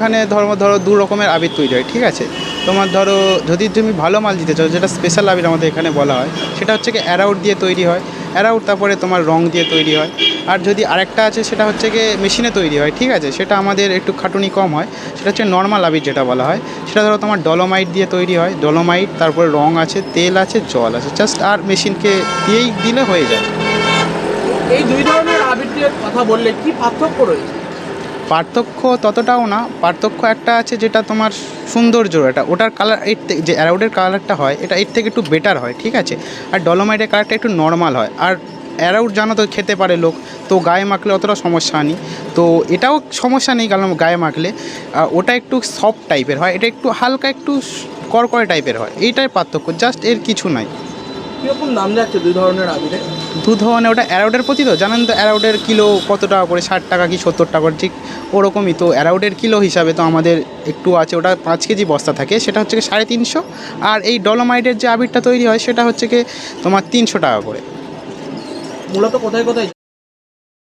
এখানে ধরো দু রকমের আবির তৈরি হয়, ঠিক আছে। তোমার ধরো যদি তুমি ভালো মাল দিতে চাও, যেটা স্পেশাল আবির আমাদের এখানে বলা হয়, সেটা হচ্ছে কি অ্যারাউট দিয়ে তৈরি হয়। অ্যারাউট তারপরে তোমার রং দিয়ে তৈরি হয়। আর যদি আরেকটা আছে সেটা হচ্ছে গিয়ে মেশিনে তৈরি হয়, ঠিক আছে, সেটা আমাদের একটু খাটুনি কম হয়। সেটা হচ্ছে নর্মাল আবির যেটা বলা হয়। সেটা ধরো তোমার ডলোমাইট দিয়ে তৈরি হয়। ডলোমাইট, তারপরে রং আছে, তেল আছে, জল আছে, জাস্ট আর মেশিনকে দিয়েই দিলে হয়ে যায়। এই দুই ধরনের আবিরের কথা বললে কি পার্থক্য রয়েছে? পার্থক্য ততটাও না। পার্থক্য একটা আছে যেটা তোমার সৌন্দর্য, এটা ওটার কালার এর থেকে যে অ্যারাউডের কালারটা হয় এটা এর থেকে একটু বেটার হয়, ঠিক আছে। আর ডলোমাইটের কালারটা একটু নর্মাল হয়। আর অ্যারাউড জানো তো খেতে পারে লোক, তো গায়ে মাখলে অতটা সমস্যা নেই। তো এটাও সমস্যা নেই কারণ গায়ে মাখলে ওটা একটু সফট টাইপের হয়, এটা একটু হালকা একটু কড়কড়ে টাইপের হয়। এইটাই পার্থক্য, জাস্ট এর কিছু নাই। কীরকম দাম যাচ্ছে দুই ধরনের আবিরে? দু ধরনের, ওটা অ্যারাউডের প্রতি তো জানেন তো, অ্যারাউডের কিলো কত টাকা করে, 60 টাকা কি 70 টাকা, ঠিক ওরকমই। তো অ্যারাউডের কিলো হিসাবে তো আমাদের একটু আছে, ওটা 5 কেজি বস্তা থাকে, সেটা হচ্ছে কি 350। আর এই ডলোমাইটের যে আবিরটা তৈরি হয় সেটা হচ্ছে কি তোমার 300 টাকা করে। মূলত কোথায় কোথায়